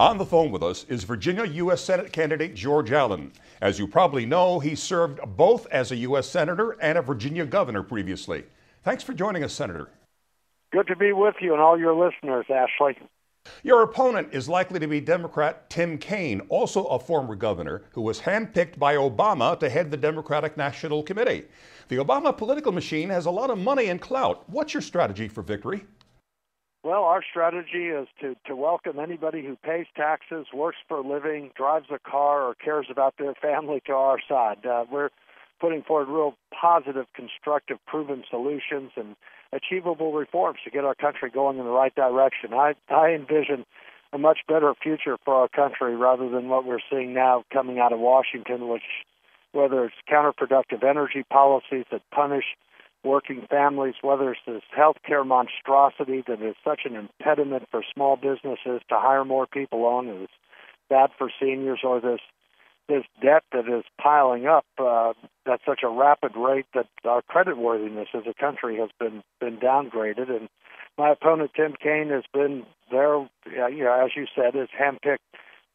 On the phone with us is Virginia U.S. Senate candidate George Allen. As you probably know, he served both as a U.S. Senator and a Virginia governor previously. Thanks for joining us, Senator. Good to be with you and all your listeners, Ashley. Your opponent is likely to be Democrat Tim Kaine, also a former governor, who was handpicked by Obama to head the Democratic National Committee. The Obama political machine has a lot of money and clout. What's your strategy for victory? Well, our strategy is to welcome anybody who pays taxes, works for a living, drives a car, or cares about their family to our side. We're putting forward real positive, constructive, proven solutions and achievable reforms to get our country going in the right direction. I envision a much better future for our country rather than what we're seeing now coming out of Washington, whether it's counterproductive energy policies that punish working families, whether it's this health care monstrosity that is such an impediment for small businesses to hire more people on, and it's bad for seniors, or this debt that is piling up at such a rapid rate that our creditworthiness as a country has been downgraded. And my opponent, Tim Kaine, has been there, as you said, as handpicked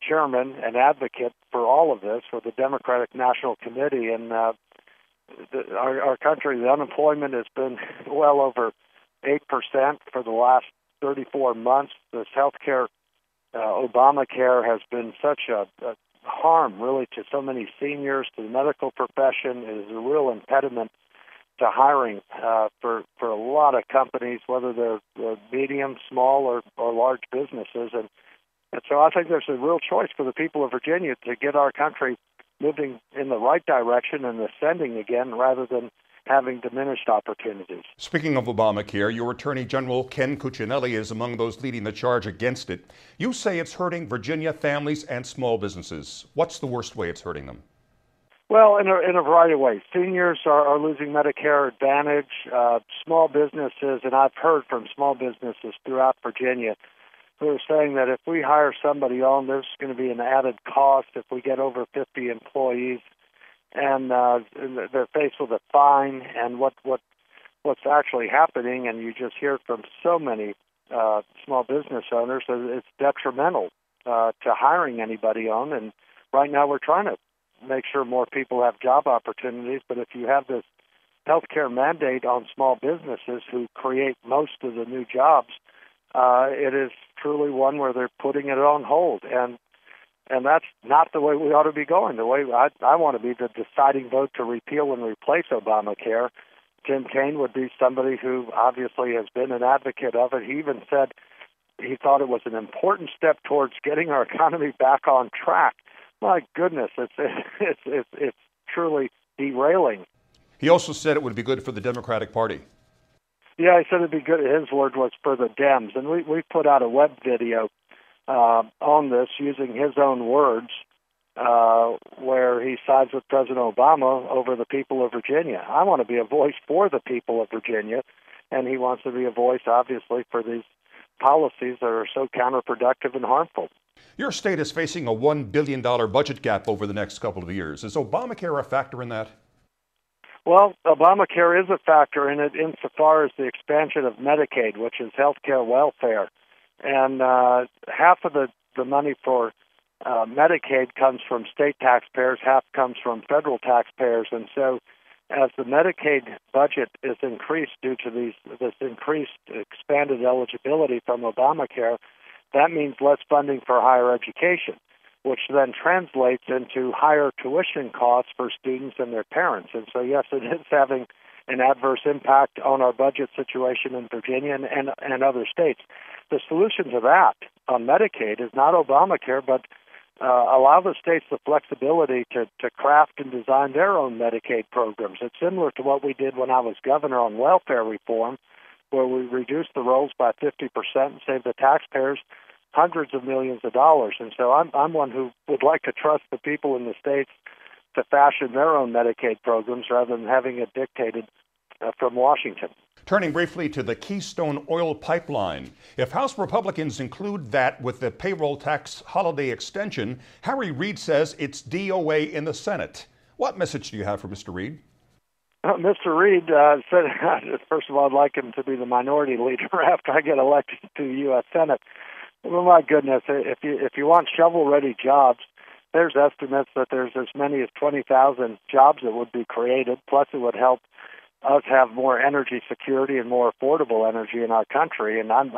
chairman and advocate for all of this for the Democratic National Committee. And our country, the unemployment has been well over 8% for the last 34 months. This health care, Obamacare, has been such a harm, really, to so many seniors, to the medical profession. It is a real impediment to hiring for a lot of companies, whether they're medium, small, or large businesses. And so I think there's a real choice for the people of Virginia to get our country moving in the right direction and ascending again rather than having diminished opportunities. Speaking of Obamacare, your Attorney General Ken Cuccinelli is among those leading the charge against it. You say it's hurting Virginia families and small businesses. What's the worst way it's hurting them? Well, in a variety of ways. Seniors are losing Medicare Advantage. Small businesses, and I've heard from small businesses throughout Virginia who are saying that if we hire somebody on, there's going to be an added cost if we get over 50 employees, and they're faced with a fine. And what's actually happening, and you just hear from so many small business owners, it's detrimental to hiring anybody on. And right now we're trying to make sure more people have job opportunities, but if you have this healthcare mandate on small businesses who create most of the new jobs, it is truly one where they're putting it on hold, and that's not the way we ought to be going. The way I want to be the deciding vote to repeal and replace Obamacare. Tim Kaine would be somebody who obviously has been an advocate of it. He even said he thought it was an important step towards getting our economy back on track. My goodness, it's truly derailing. He also said it would be good for the Democratic Party. Yeah, he said it'd be good. His word was for the Dems. And we put out a web video on this using his own words where he sides with President Obama over the people of Virginia. I want to be a voice for the people of Virginia, and he wants to be a voice, obviously, for these policies that are so counterproductive and harmful. Your state is facing a $1 billion budget gap over the next couple of years. Is Obamacare a factor in that? Well, Obamacare is a factor in it insofar as the expansion of Medicaid, which is health care welfare. And half of the money for Medicaid comes from state taxpayers, half comes from federal taxpayers. And so as the Medicaid budget is increased due to this increased expanded eligibility from Obamacare, that means less funding for higher education, which then translates into higher tuition costs for students and their parents. And so, yes, it is having an adverse impact on our budget situation in Virginia and other states. The solution to that on Medicaid is not Obamacare, but allow the states the flexibility to craft and design their own Medicaid programs. It's similar to what we did when I was governor on welfare reform, where we reduced the rolls by 50% and saved the taxpayers hundreds of millions of dollars. And so I'm one who would like to trust the people in the states to fashion their own Medicaid programs rather than having it dictated from Washington. Turning briefly to the Keystone Oil Pipeline. If House Republicans include that with the payroll tax holiday extension, Harry Reid says it's DOA in the Senate. What message do you have for Mr. Reid? Mr. Reid said, first of all, I'd like him to be the minority leader after I get elected to the U.S. Senate. Well, my goodness, if you want shovel-ready jobs, there's estimates that there's as many as 20,000 jobs that would be created. Plus, it would help us have more energy security and more affordable energy in our country. And I'm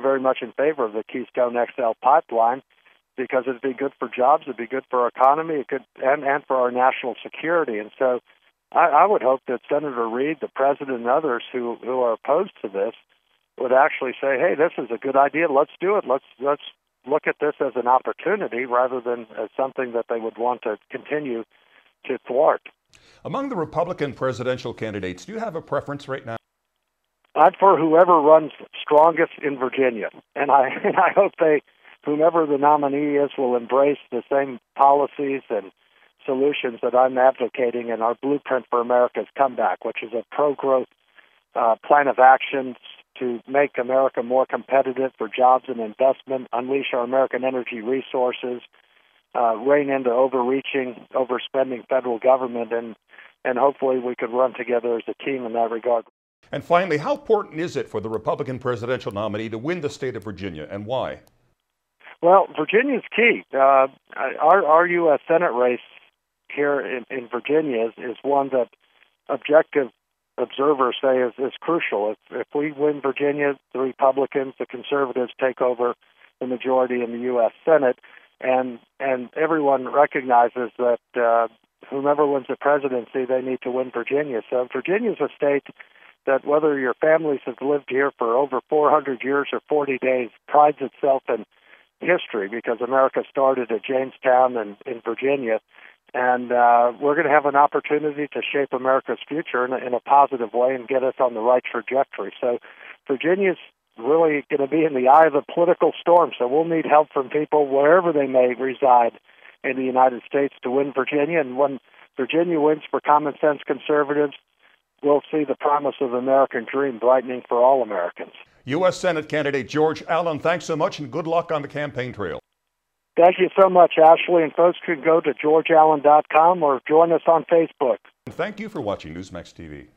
very much in favor of the Keystone XL pipeline because it'd be good for jobs, it'd be good for our economy, and for our national security. And so, I would hope that Senator Reid, the president, and others who are opposed to this would actually say, "Hey, this is a good idea. Let's do it. Let's look at this as an opportunity rather than as something that they would want to continue to thwart." Among the Republican presidential candidates, do you have a preference right now? I'm for whoever runs strongest in Virginia, and I hope whomever the nominee is, will embrace the same policies and solutions that I'm advocating in our Blueprint for America's Comeback, which is a pro-growth plan of action to make America more competitive for jobs and investment, unleash our American energy resources, rein into overreaching, overspending federal government, and hopefully we could run together as a team in that regard. And finally, how important is it for the Republican presidential nominee to win the state of Virginia, and why? Well, Virginia's key. Our U.S. Senate race here in Virginia is one that objective observers say is crucial. If we win Virginia, the Republicans, the conservatives take over the majority in the U.S. Senate, and everyone recognizes that whomever wins the presidency, they need to win Virginia. So Virginia's a state that, whether your families have lived here for over 400 years or 40 days, prides itself in history because America started at Jamestown and in Virginia. And we're going to have an opportunity to shape America's future in a positive way and get us on the right trajectory. So Virginia's really going to be in the eye of the political storm. So we'll need help from people wherever they may reside in the United States to win Virginia. And when Virginia wins for common sense conservatives, we'll see the promise of the American dream brightening for all Americans. U.S. Senate candidate George Allen, thanks so much and good luck on the campaign trail. Thank you so much, Ashley. And folks can go to georgeallen.com or join us on Facebook. Thank you for watching Newsmax TV.